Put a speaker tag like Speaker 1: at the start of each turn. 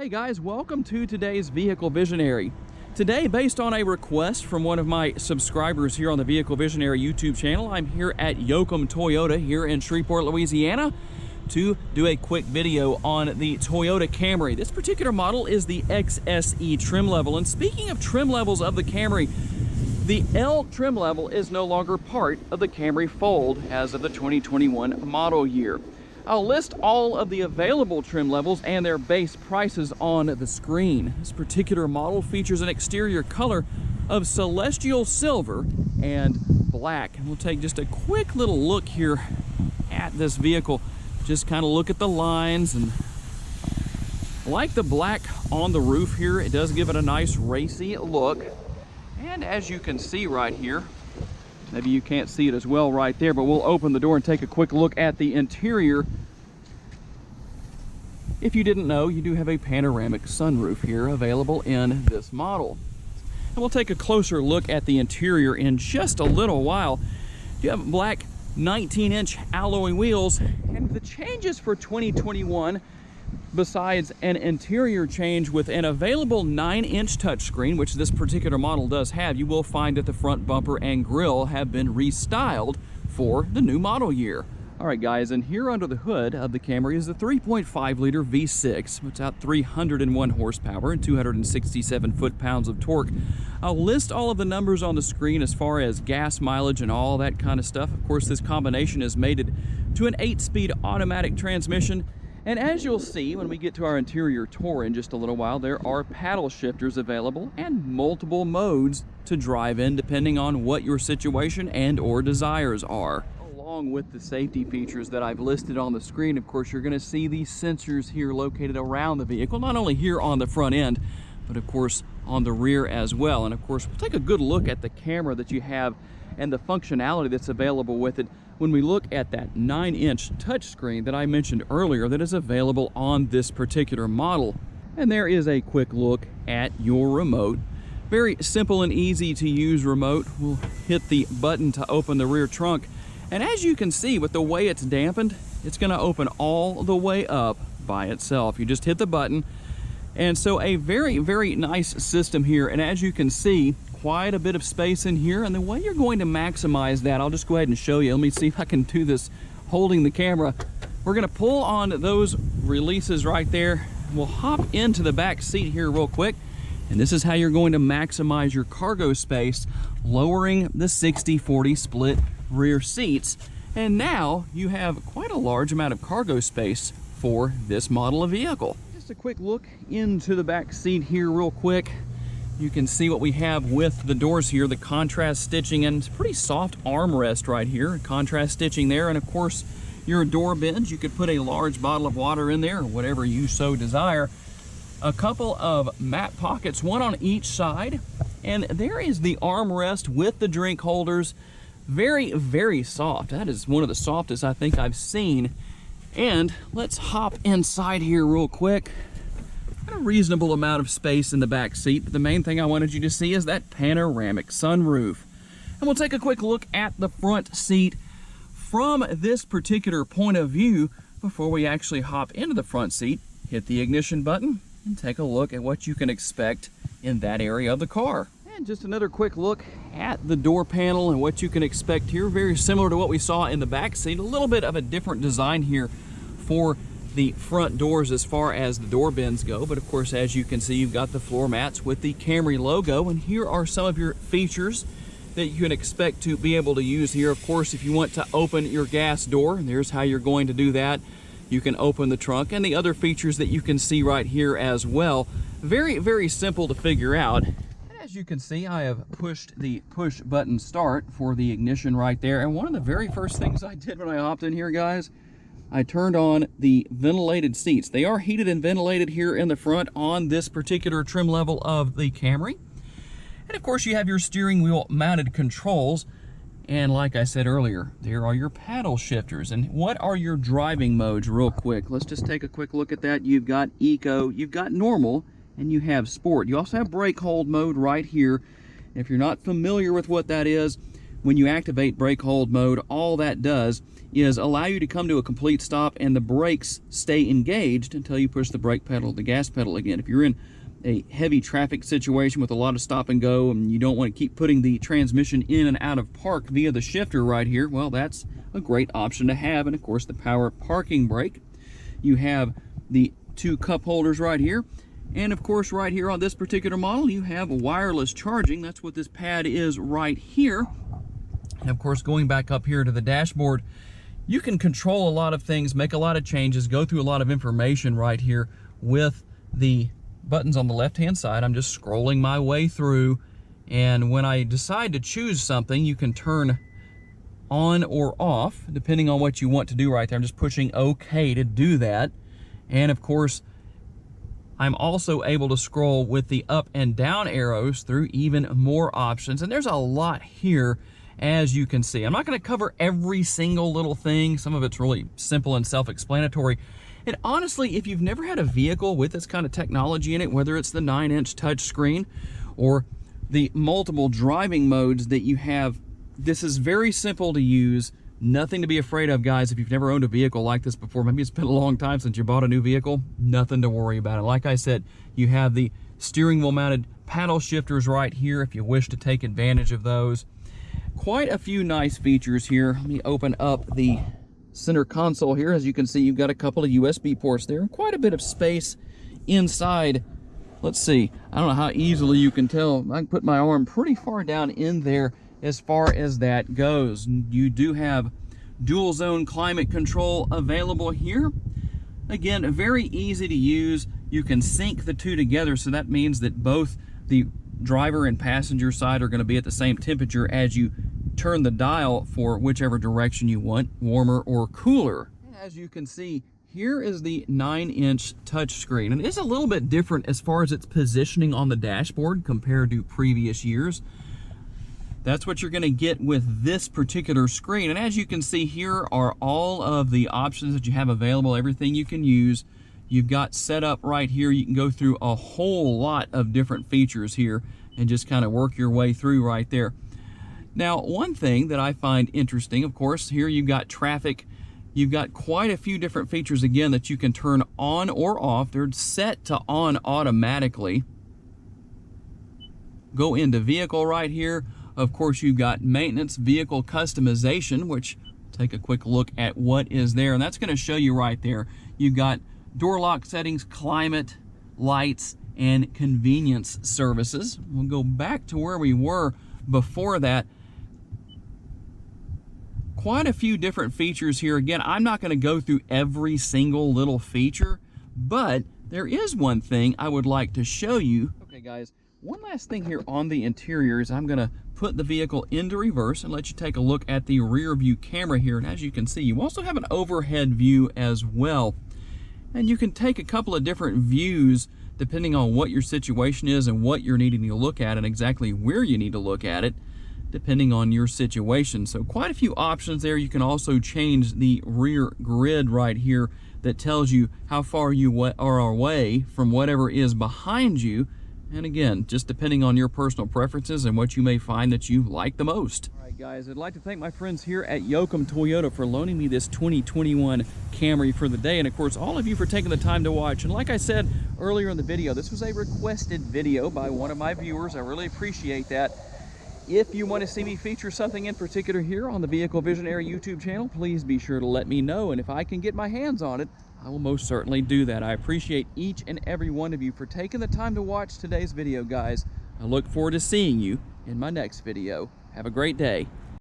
Speaker 1: Hey guys, welcome to today's Vehicle Visionary. Today, based on a request from one of my subscribers here on the Vehicle Visionary YouTube channel, I'm here at Yoakum Toyota here in Shreveport, Louisiana to do a quick video on the Toyota Camry. This particular model is the XSE trim level. And speaking of trim levels of the Camry, the L trim level is no longer part of the Camry fold as of the 2021 model year. I'll list all of the available trim levels and their base prices on the screen. This particular model features an exterior color of celestial silver and black. And we'll take just a quick little look here at this vehicle. Just kind of look at the lines, and I like the black on the roof here. It does give it a nice racy look. And as you can see right here, maybe you can't see it as well right there, but we'll open the door and take a quick look at the interior. If you didn't know, you do have a panoramic sunroof here available in this model. And we'll take a closer look at the interior in just a little while. You have black 19-inch alloy wheels, and the changes for 2021, besides an interior change with an available 9-inch touchscreen, which this particular model does have, you will find that the front bumper and grille have been restyled for the new model year. All right, guys, and here under the hood of the Camry is the 3.5-liter V6. It's out 301 horsepower and 267 foot-pounds of torque. I'll list all of the numbers on the screen as far as gas mileage and all that kind of stuff. Of course, this combination is mated to an 8-speed automatic transmission. And as you'll see when we get to our interior tour in just a little while, there are paddle shifters available and multiple modes to drive in depending on what your situation and or desires are. Along with the safety features that I've listed on the screen, of course, you're going to see these sensors here located around the vehicle, not only here on the front end, but of course on the rear as well. And of course, we'll take a good look at the camera that you have and the functionality that's available with it when we look at that 9-inch touchscreen that I mentioned earlier that is available on this particular model. And there is a quick look at your remote. Very simple and easy to use remote. We'll hit the button to open the rear trunk. And as you can see, with the way it's dampened, it's going to open all the way up by itself. You just hit the button. And so a very, very nice system here. And as you can see, quite a bit of space in here. And the way you're going to maximize that, I'll just go ahead and show you. Let me see if I can do this holding the camera. We're going to pull on those releases right there. We'll hop into the back seat here real quick. And this is how you're going to maximize your cargo space, lowering the 60-40 split rear seats. And now you have quite a large amount of cargo space for this model of vehicle. Just a quick look into the back seat here real quick. You can see what we have with the doors here, the contrast stitching, and it's pretty soft armrest right here, contrast stitching there. And of course, your door bins, you could put a large bottle of water in there or whatever you so desire. A couple of mat pockets, one on each side. And there is the armrest with the drink holders. Very, very soft. That is one of the softest I think I've seen. And let's hop inside here real quick. Got a reasonable amount of space in the back seat, but the main thing I wanted you to see is that panoramic sunroof. And we'll take a quick look at the front seat from this particular point of view before we actually hop into the front seat. Hit the ignition button and take a look at what you can expect in that area of the car. And just another quick look at the door panel and what you can expect here. Very similar to what we saw in the back seat. A little bit of a different design here for the front doors as far as the door bins go. But of course, as you can see, you've got the floor mats with the Camry logo. And here are some of your features that you can expect to be able to use here. Of course, if you want to open your gas door, there's how you're going to do that. You can open the trunk and the other features that you can see right here as well. Very, very simple to figure out. As you can see, I have pushed the push button start for the ignition right there. And one of the very first things I did when I hopped in here, guys, I turned on the ventilated seats. They are heated and ventilated here in the front on this particular trim level of the Camry. And of course, you have your steering wheel mounted controls. And like I said earlier, there are your paddle shifters. And what are your driving modes real quick? Let's just take a quick look at that. You've got Eco, you've got Normal, and you have Sport. You also have brake hold mode right here. If you're not familiar with what that is, when you activate brake hold mode, all that does is allow you to come to a complete stop, and the brakes stay engaged until you push the brake pedal, the gas pedal again. If you're in a heavy traffic situation with a lot of stop and go and you don't want to keep putting the transmission in and out of park via the shifter right here, well, that's a great option to have. And of course, the power parking brake. You have the 2 cup holders right here. And of course, right here on this particular model, you have wireless charging. That's what this pad is right here. And of course, going back up here to the dashboard, you can control a lot of things, make a lot of changes, go through a lot of information right here with the buttons on the left-hand side. I'm just scrolling my way through, and when I decide to choose something, you can turn on or off depending on what you want to do right there. I'm just pushing OK to do that. And of course, I'm also able to scroll with the up and down arrows through even more options, and there's a lot here. As you can see, I'm not going to cover every single little thing. Some of it's really simple and self-explanatory. And honestly, if you've never had a vehicle with this kind of technology in it, whether it's the 9-inch touchscreen or the multiple driving modes that you have, this is very simple to use. Nothing to be afraid of, guys. If you've never owned a vehicle like this before, maybe it's been a long time since you bought a new vehicle, nothing to worry about. And like I said, you have the steering wheel mounted paddle shifters right here if you wish to take advantage of those. Quite a few nice features here. Let me open up the center console here. As you can see, you've got a couple of USB ports there, and quite a bit of space inside. Let's see, I don't know how easily you can tell. I can put my arm pretty far down in there as far as that goes. You do have dual zone climate control available here. Again, very easy to use. You can sync the two together, so that means that both the driver and passenger side are going to be at the same temperature as you turn the dial for whichever direction you want, warmer or cooler. As you can see, here is the 9-inch touchscreen, and it is a little bit different as far as its positioning on the dashboard compared to previous years. That's what you're going to get with this particular screen. And as you can see, here are all of the options that you have available, everything you can use. You've got set up right here. You can go through a whole lot of different features here and just kind of work your way through right there. Now, one thing that I find interesting, of course, here you've got traffic. You've got quite a few different features, again, that you can turn on or off. They're set to on automatically. Go into vehicle right here. Of course, you've got maintenance, vehicle customization, which take a quick look at what is there. And that's going to show you right there. You've got door lock settings, climate, lights, and convenience services. We'll go back to where we were before that. Quite a few different features here. Again, I'm not going to go through every single little feature, but there is one thing I would like to show you. Okay, guys, one last thing here on the interior is I'm going to put the vehicle into reverse and let you take a look at the rear view camera here. And as you can see, you also have an overhead view as well. And you can take a couple of different views depending on what your situation is and what you're needing to look at and exactly where you need to look at it, depending on your situation. So quite a few options there. You can also change the rear grid right here that tells you how far you are away from whatever is behind you. And again, just depending on your personal preferences and what you may find that you like the most. All right, guys, I'd like to thank my friends here at Yoakum Toyota for loaning me this 2021 Camry for the day. And of course, all of you for taking the time to watch. And like I said earlier in the video, this was a requested video by one of my viewers. I really appreciate that. If you want to see me feature something in particular here on the Vehicle Visionary YouTube channel, please be sure to let me know. And if I can get my hands on it, I will most certainly do that. I appreciate each and every one of you for taking the time to watch today's video, guys. I look forward to seeing you in my next video. Have a great day.